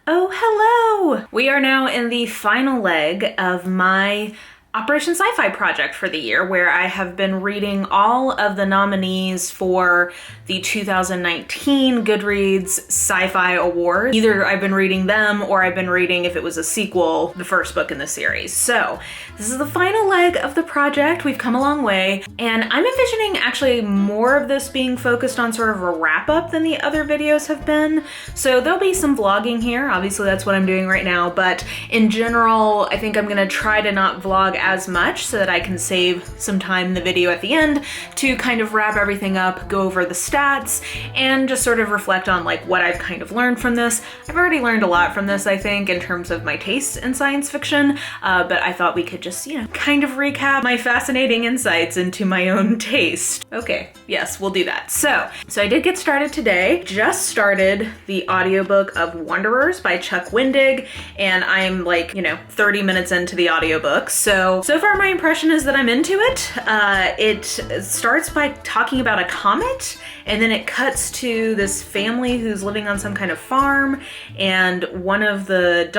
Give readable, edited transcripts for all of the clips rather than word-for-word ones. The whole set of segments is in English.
Oh, hello! We are now in the final leg of my Operation Sci-Fi project for the year, where I have been reading all of the nominees for the 2019 Goodreads Sci-Fi Awards. Either I've been reading them or I've been reading, if it was a sequel, the first book in the series. So this is the final leg of the project. We've come a long way, and I'm envisioning actually more of this being focused on sort of a wrap-up than the other videos have been. So there'll be some vlogging here. Obviously that's what I'm doing right now, but in general, I think I'm gonna try to not vlog as much so that I can save some time in the video at the end to kind of wrap everything up, go over the stats, and just sort of reflect on like what I've kind of learned from this. I've already learned a lot from this, I think, in terms of my tastes in science fiction, but I thought we could just, kind of recap my fascinating insights into my own taste. Okay, yes, we'll do that. So I did get started today. Just started the audiobook of Wanderers by Chuck Wendig, and I'm like, 30 minutes into the audiobook. So far my impression is that I'm into it. It starts by talking about a comet, and then it cuts to this family who's living on some kind of farm, and one of the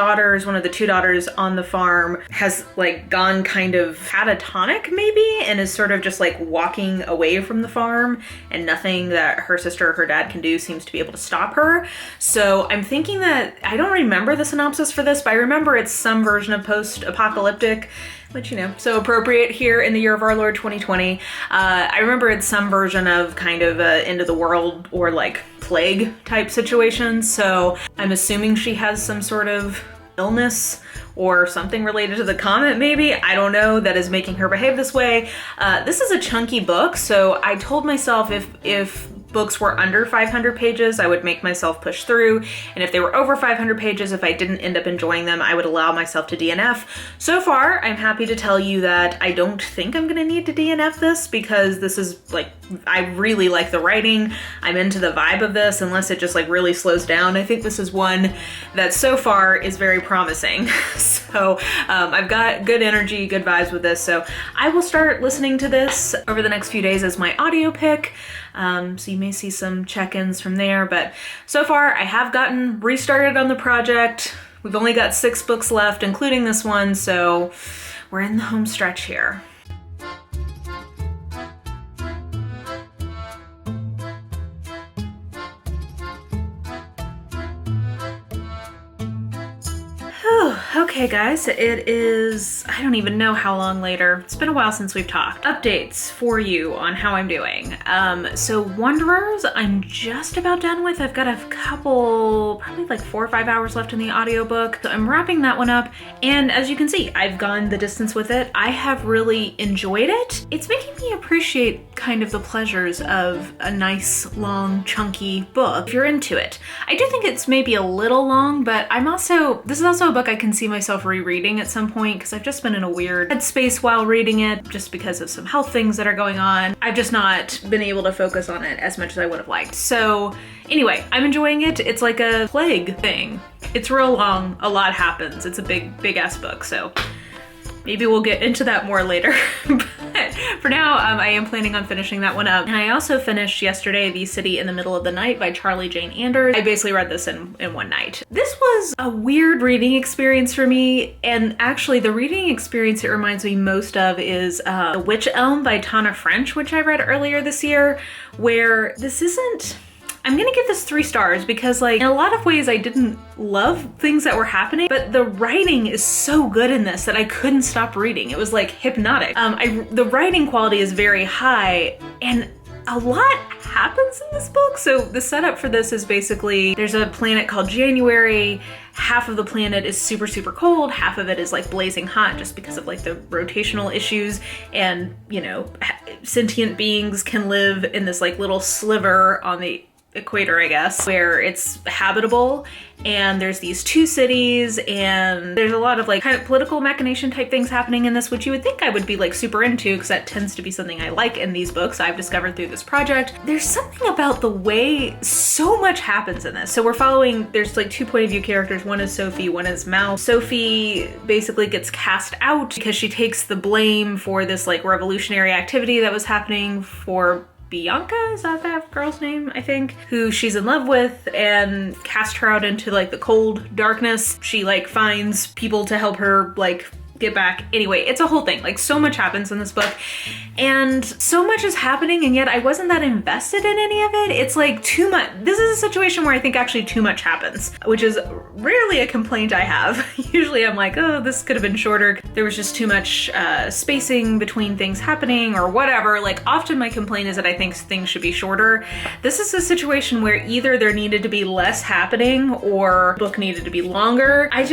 two daughters on the farm has like gone kind of catatonic maybe, and is sort of just like walking away from the farm, and nothing that her sister or her dad can do seems to be able to stop her. So I'm thinking that, I don't remember the synopsis for this, but I remember it's some version of post-apocalyptic, which, so appropriate here in the year of our Lord 2020. I remember it's some version of kind of a end of the world or like plague type situation. So I'm assuming she has some sort of illness or something related to the comet, maybe, I don't know, that is making her behave this way. This is a chunky book, so I told myself if books were under 500 pages, I would make myself push through, and if they were over 500 pages, if I didn't end up enjoying them, I would allow myself to DNF. So far, I'm happy to tell you that I don't think I'm gonna need to DNF this, because this is like, I really like the writing, I'm into the vibe of this, unless it just like really slows down. I think this is one that so far is very promising. So I've got good energy, good vibes with this, so I will start listening to this over the next few days as my audio pick. So you may see some check-ins from there, but so far I have gotten restarted on the project. We've only got 6 books left, including this one, so we're in the home stretch here. Okay guys, it is, I don't even know how long later. It's been a while since we've talked. Updates for you on how I'm doing. So Wanderers, I'm just about done with. I've got a couple, probably like 4 or 5 hours left in the audiobook. So I'm wrapping that one up. And as you can see, I've gone the distance with it. I have really enjoyed it. It's making me appreciate kind of the pleasures of a nice, long, chunky book if you're into it. I do think it's maybe a little long, but this is also a book I can see myself rereading at some point, because I've just been in a weird headspace while reading it, just because of some health things that are going on. I've just not been able to focus on it as much as I would have liked. So anyway, I'm enjoying it. It's like a plague thing. It's real long, a lot happens. It's a big ass book, so maybe we'll get into that more later. But for now, I am planning on finishing that one up. And I also finished yesterday The City in the Middle of the Night by Charlie Jane Anders. I basically read this in one night. This was a weird reading experience for me, and actually the reading experience it reminds me most of is The Witch Elm by Tana French, which I read earlier this year, where this isn't... I'm gonna give this 3 stars because, like, in a lot of ways I didn't love things that were happening, but the writing is so good in this that I couldn't stop reading. It was like hypnotic. The writing quality is very high, and a lot happens in this book. So the setup for this is basically, there's a planet called January. Half of the planet is super cold, half of it is like blazing hot just because of like the rotational issues, and sentient beings can live in this like little sliver on the equator, I guess, where it's habitable, and there's these 2 cities, and there's a lot of like kind of political machination type things happening in this, which you would think I would be like super into, because that tends to be something I like in these books I've discovered through this project. There's something about the way so much happens in this. So we're following, there's like 2 point of view characters. One is Sophie, one is Mal. Sophie basically gets cast out because she takes the blame for this like revolutionary activity that was happening for Bianca, is that girl's name, I think, who she's in love with, and cast her out into like the cold darkness. She like finds people to help her like get back. Anyway, it's a whole thing. Like, so much happens in this book and so much is happening, and yet I wasn't that invested in any of it. It's like too much. This is a situation where I think actually too much happens, which is rarely a complaint I have. Usually I'm like, oh, this could have been shorter. There was just too much spacing between things happening or whatever. Like, often my complaint is that I think things should be shorter. This is a situation where either there needed to be less happening or the book needed to be longer. I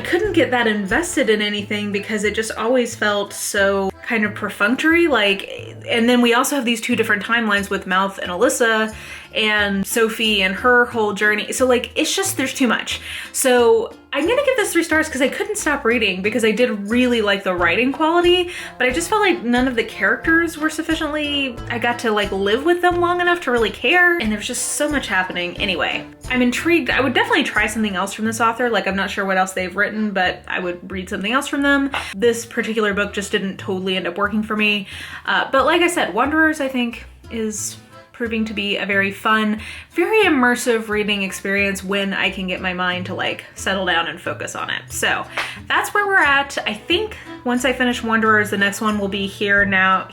couldn't get that invested in anything because it just always felt so kind of perfunctory. Like, and then we also have these two different timelines with Mouth and Alyssa and Sophie and her whole journey. So like, it's just, there's too much. So I'm gonna give this 3 stars because I couldn't stop reading because I did really like the writing quality, but I just felt like none of the characters were sufficiently, I got to like live with them long enough to really care, and there's just so much happening. Anyway, I'm intrigued. I would definitely try something else from this author. Like, I'm not sure what else they've written, but I would read something else from them. This particular book just didn't totally end up working for me. But like I said, Wanderers, I think, is proving to be a very fun, very immersive reading experience when I can get my mind to like settle down and focus on it. So that's where we're at. I think once I finish Wanderers, the next one will be Here and Now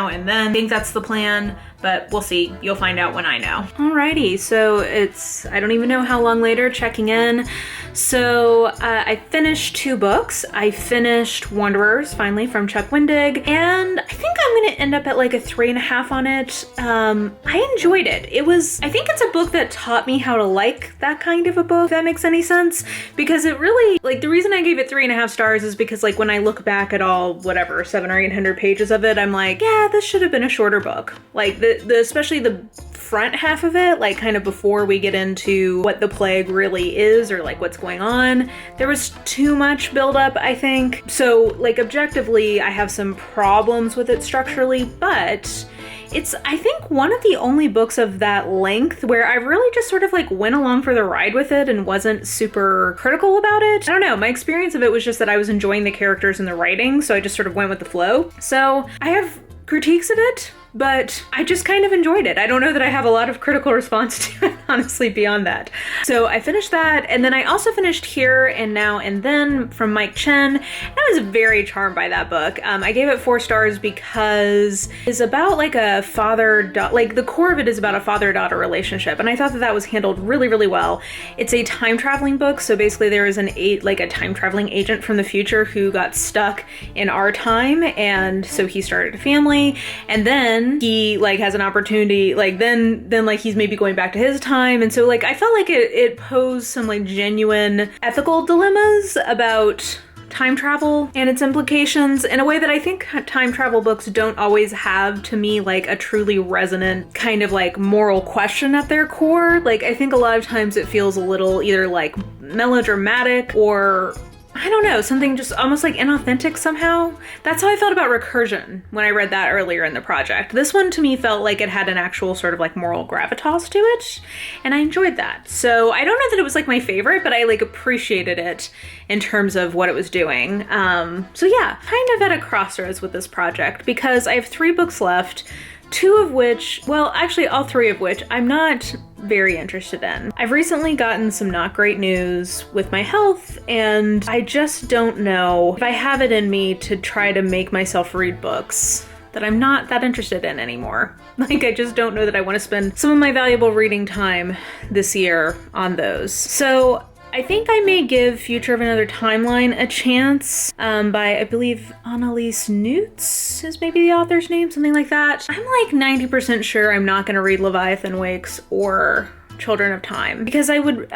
and Then. I think that's the plan, but we'll see. You'll find out when I know. Alrighty, so it's, I don't even know how long later, checking in. So I finished 2 books. I finished Wanderers, finally, from Chuck Wendig, and I think I'm gonna end up at like a 3.5 on it. I enjoyed it. I think it's a book that taught me how to like that kind of a book, if that makes any sense, because it really, like, the reason I gave it 3.5 stars is because like when I look back at all, whatever, 700 or 800 pages of it, I'm like, yeah, this should have been a shorter book. Like especially the front half of it, like kind of before we get into what the plague really is or like what's going on, there was too much buildup, I think. So like objectively, I have some problems with it structurally, but it's, I think, one of the only books of that length where I really just sort of like went along for the ride with it and wasn't super critical about it. I don't know, my experience of it was just that I was enjoying the characters and the writing, so I just sort of went with the flow. So I have critiques of it, but I just kind of enjoyed it. I don't know that I have a lot of critical response to it, honestly, beyond that. So I finished that, and then I also finished Here and Now and Then from Mike Chen. I was very charmed by that book. I gave it 4 stars because it's about like a father-daughter, like the core of it is about a father-daughter relationship, and I thought that that was handled really, really well. It's a time-traveling book, so basically there is a time-traveling agent from the future who got stuck in our time, and so he started a family, and then he like has an opportunity, like then like he's maybe going back to his time, and so like I felt like it posed some like genuine ethical dilemmas about time travel and its implications in a way that I think time travel books don't always have, to me, like a truly resonant kind of like moral question at their core. Like, I think a lot of times it feels a little either like melodramatic or, I don't know, something just almost like inauthentic somehow. That's how I felt about Recursion when I read that earlier in the project. This one to me felt like it had an actual sort of like moral gravitas to it, and I enjoyed that. So I don't know that it was like my favorite, but I like appreciated it in terms of what it was doing. So yeah, kind of at a crossroads with this project because I have 3 books left, 2 of which, well, actually all 3 of which I'm not very interested in. I've recently gotten some not great news with my health, and I just don't know if I have it in me to try to make myself read books that I'm not that interested in anymore. Like, I just don't know that I want to spend some of my valuable reading time this year on those. So I think I may give Future of Another Timeline a chance, by, I believe, Annalise Newts is maybe the author's name, something like that. I'm like 90% sure I'm not gonna read Leviathan Wakes or Children of Time, because I would,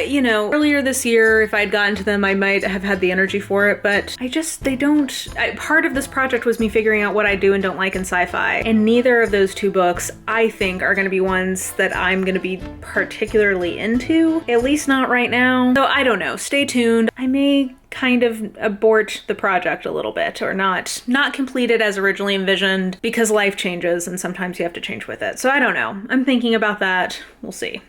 you know, earlier this year, if I'd gotten to them, I might have had the energy for it, but they don't, part of this project was me figuring out what I do and don't like in sci-fi, and neither of those 2 books, I think, are gonna be ones that I'm gonna be particularly into, at least not right now. So I don't know, stay tuned. I may kind of abort the project a little bit, or not complete it as originally envisioned, because life changes and sometimes you have to change with it. So I don't know. I'm thinking about that. We'll see.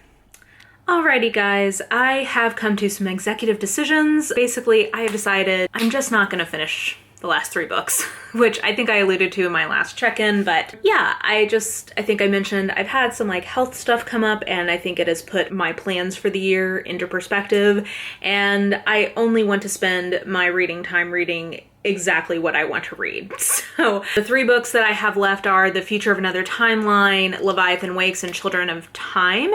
Alrighty guys, I have come to some executive decisions. Basically, I have decided I'm just not gonna finish the last 3 books, which I think I alluded to in my last check-in. But yeah, I think I mentioned I've had some like health stuff come up, and I think it has put my plans for the year into perspective. And I only want to spend my reading time reading exactly what I want to read. So the 3 books that I have left are The Future of Another Timeline, Leviathan Wakes, and Children of Time.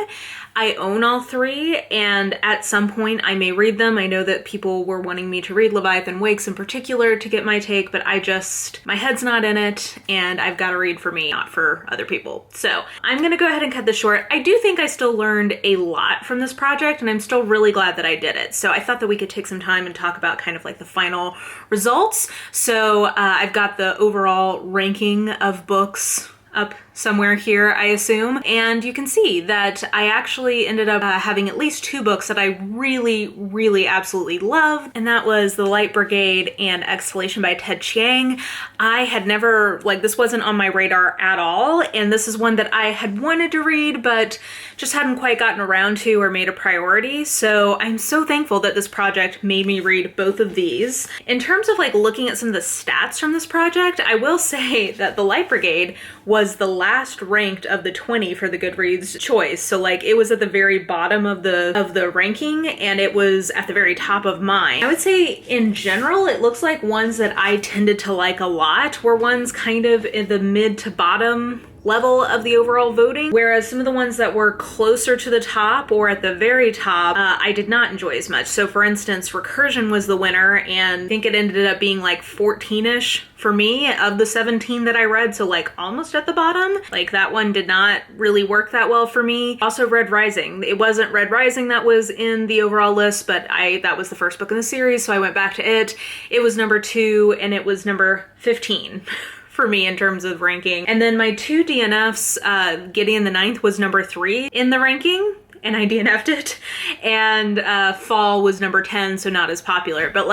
I own all 3, and at some point I may read them. I know that people were wanting me to read Leviathan Wakes in particular to get my take, but my head's not in it, and I've got to read for me, not for other people. So I'm gonna go ahead and cut this short. I do think I still learned a lot from this project, and I'm still really glad that I did it. So I thought that we could take some time and talk about kind of like the final results. So I've got the overall ranking of books up somewhere here, I assume. And you can see that I actually ended up having at least 2 books that I really, really absolutely loved. And that was The Light Brigade and Exhalation by Ted Chiang. I had never, this wasn't on my radar at all. And this is one that I had wanted to read, but just hadn't quite gotten around to or made a priority. So I'm so thankful that this project made me read both of these. In terms of looking at some of the stats from this project, I will say that The Light Brigade was the last ranked of the 20 for the Goodreads choice. So it was at the very bottom of the ranking, and it was at the very top of mine. I would say in general, it looks like ones that I tended to like a lot were ones kind of in the mid to bottom level of the overall voting, whereas some of the ones that were closer to the top or at the very top, I did not enjoy as much. So for instance, Recursion was the winner, and I think it ended up being 14-ish for me of the 17 that I read, so almost at the bottom. That one did not really work that well for me. Also Red Rising. It wasn't Red Rising that was in the overall list, but that was the first book in the series, so I went back to it. It was number 2, and it was number 15. For me in terms of ranking. And then my 2 DNFs, Gideon the Ninth was number 3 in the ranking, and I DNF'd it. And Fall was number 10, so not as popular. But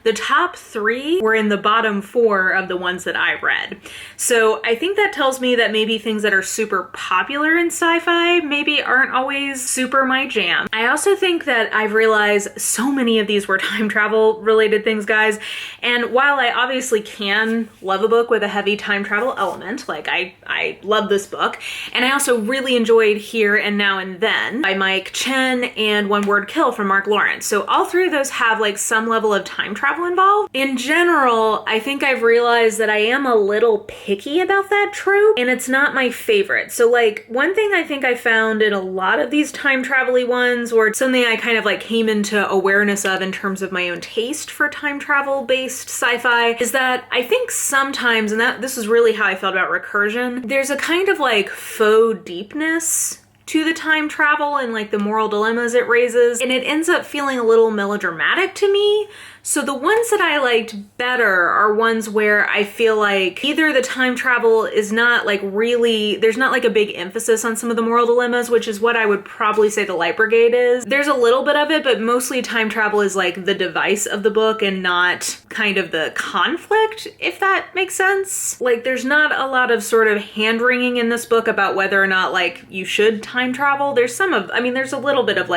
the top 3 were in the bottom 4 of the ones that I read. So I think that tells me that maybe things that are super popular in sci-fi maybe aren't always super my jam. I also think that I've realized so many of these were time travel related things, guys. And while I obviously can love a book with a heavy time travel element, I love this book. And I also really enjoyed Here and Now and Then by Mike Chen and One Word Kill from Mark Lawrence. So all 3 of those have some level of time travel involved. In general, I think I've realized that I am a little picky about that trope, and it's not my favorite. So one thing I think I found in a lot of these time travel-y ones, or something I kind of came into awareness of in terms of my own taste for time travel based sci-fi, is that I think sometimes, and this is really how I felt about Recursion, there's a kind of faux deepness to the time travel and the moral dilemmas it raises, and it ends up feeling a little melodramatic to me. So the ones that I liked better are ones where I feel either the time travel is not really, there's not a big emphasis on some of the moral dilemmas, which is what I would probably say The Light Brigade is. There's a little bit of it, but mostly time travel is the device of the book and not kind of the conflict, if that makes sense. There's not a lot of sort of hand-wringing in this book about whether or not you should time travel. There's there's a little bit of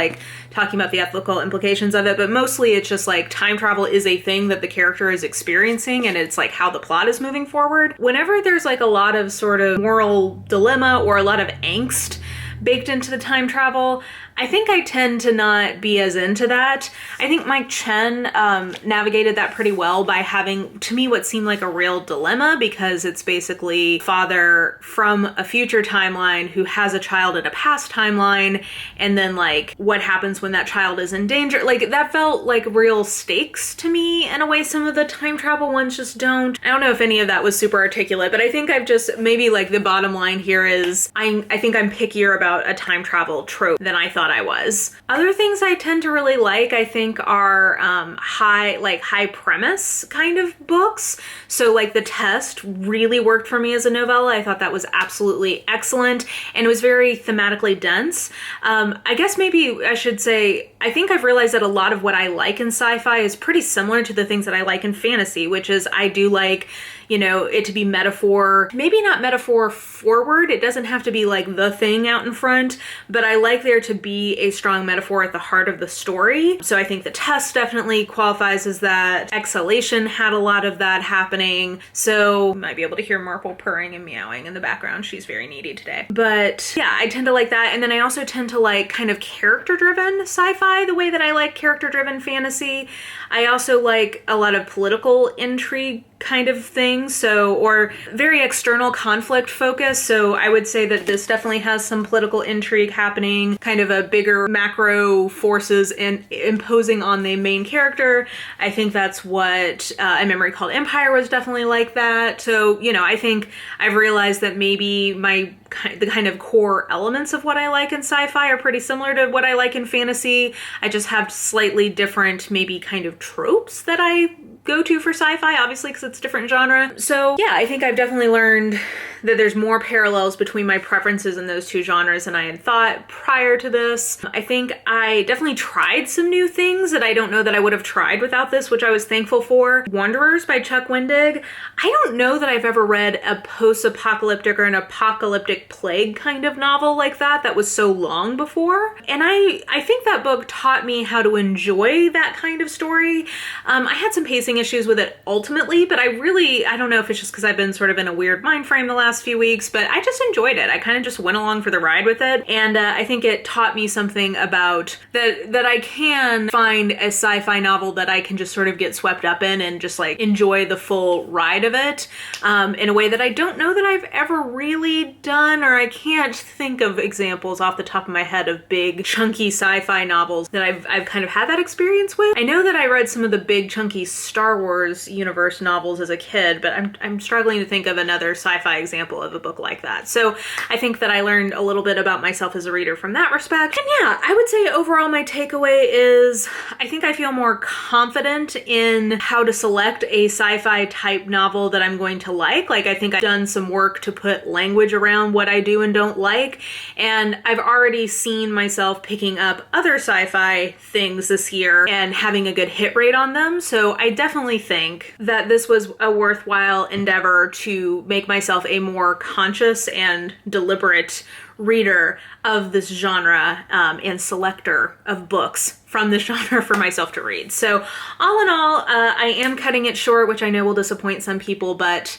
talking about the ethical implications of it, but mostly it's just time travel is a thing that the character is experiencing, and it's how the plot is moving forward. Whenever there's a lot of sort of moral dilemma or a lot of angst baked into the time travel, I think I tend to not be as into that. I think Mike Chen navigated that pretty well by having, to me, what seemed like a real dilemma, because it's basically father from a future timeline who has a child in a past timeline, and then what happens when that child is in danger. That felt like real stakes to me in a way some of the time travel ones just don't. I don't know if any of that was super articulate, but I think I've just, maybe the bottom line here is I think I'm pickier about a time travel trope than I thought I was. Other things I tend to really like, I think, are high premise kind of books. So The Test really worked for me as a novella. I thought that was absolutely excellent, and it was very thematically dense. I guess maybe I should say, I think I've realized that a lot of what I like in sci-fi is pretty similar to the things that I like in fantasy, which is I do like you know, it to be metaphor, maybe not metaphor forward. It doesn't have to be like the thing out in front, but I like there to be a strong metaphor at the heart of the story. So I think the test definitely qualifies as that. Exhalation had a lot of that happening. So you might be able to hear Marple purring and meowing in the background. She's very needy today. But yeah, I tend to like that. And then I also tend to like kind of character-driven sci-fi, the way that I like character-driven fantasy. I also like a lot of political intrigue kind of thing, so, or very external conflict focus. So I would say that this definitely has some political intrigue happening, kind of a bigger macro forces imposing on the main character. I think that's what A Memory Called Empire was definitely like that. So, you know, I think I've realized that maybe the kind of core elements of what I like in sci-fi are pretty similar to what I like in fantasy. I just have slightly different, maybe kind of tropes that I go to for sci-fi, obviously, because it's different genre. So yeah, I think I've definitely learned that there's more parallels between my preferences in those two genres than I had thought prior to this. I think I definitely tried some new things that I don't know that I would have tried without this, which I was thankful for. Wanderers by Chuck Wendig. I don't know that I've ever read a post-apocalyptic or an apocalyptic plague kind of novel like that was so long before. And I think that book taught me how to enjoy that kind of story. I had some pacing issues with it ultimately, but I don't know if it's just because I've been sort of in a weird mind frame the last few weeks, but I just enjoyed it. I kind of just went along for the ride with it. And I think it taught me something about that I can find a sci-fi novel that I can just sort of get swept up in and just like enjoy the full ride of it in a way that I don't know that I've ever really done, or I can't think of examples off the top of my head of big chunky sci-fi novels that I've kind of had that experience with. I know that I read some of the big chunky Star Wars universe novels as a kid, but I'm struggling to think of another sci-fi example of a book like that. So I think that I learned a little bit about myself as a reader from that respect. And yeah, I would say overall my takeaway is I think I feel more confident in how to select a sci-fi type novel that I'm going to like. Like, I think I've done some work to put language around what I do and don't like, and I've already seen myself picking up other sci-fi things this year and having a good hit rate on them. So I definitely think that this was a worthwhile endeavor to make myself a more conscious and deliberate reader of this genre and selector of books from this genre for myself to read. So all in all, I am cutting it short, which I know will disappoint some people, but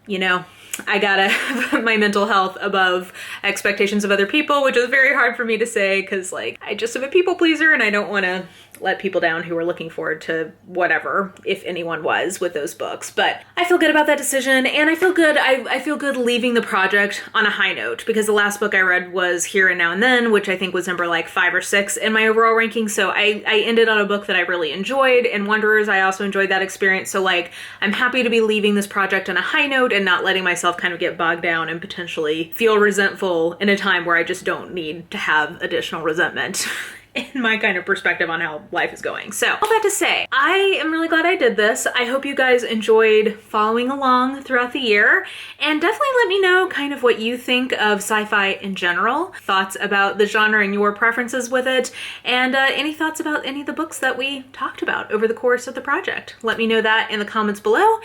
you know, I gotta put my mental health above expectations of other people, which is very hard for me to say because like I just am a people pleaser and I don't want to let people down who are looking forward to whatever, if anyone was, with those books. But I feel good about that decision, and I feel good. I feel good leaving the project on a high note because the last book I read was Here and Now and Then, which I think was number like 5 or 6 in my overall ranking. So I ended on a book that I really enjoyed, and Wanderers, I also enjoyed that experience. So like I'm happy to be leaving this project on a high note and not letting myself kind of get bogged down and potentially feel resentful in a time where I just don't need to have additional resentment in my kind of perspective on how life is going. So all that to say, I am really glad I did this. I hope you guys enjoyed following along throughout the year, and definitely let me know kind of what you think of sci-fi in general, thoughts about the genre and your preferences with it, and any thoughts about any of the books that we talked about over the course of the project. Let me know that in the comments below.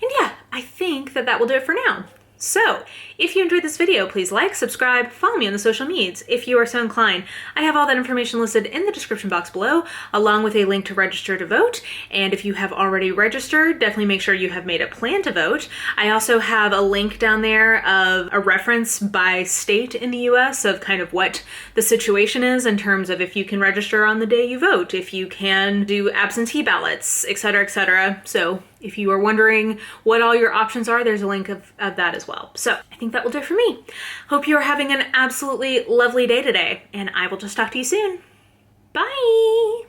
And yeah, I think that will do it for now. So, if you enjoyed this video, please like, subscribe, follow me on the social medias if you are so inclined. I have all that information listed in the description box below, along with a link to register to vote. And if you have already registered, definitely make sure you have made a plan to vote. I also have a link down there of a reference by state in the US of kind of what the situation is in terms of if you can register on the day you vote, if you can do absentee ballots, etc., etc. So if you are wondering what all your options are, there's a link of that as well. So I think that will do it for me. Hope you are having an absolutely lovely day today, and I will just talk to you soon. Bye!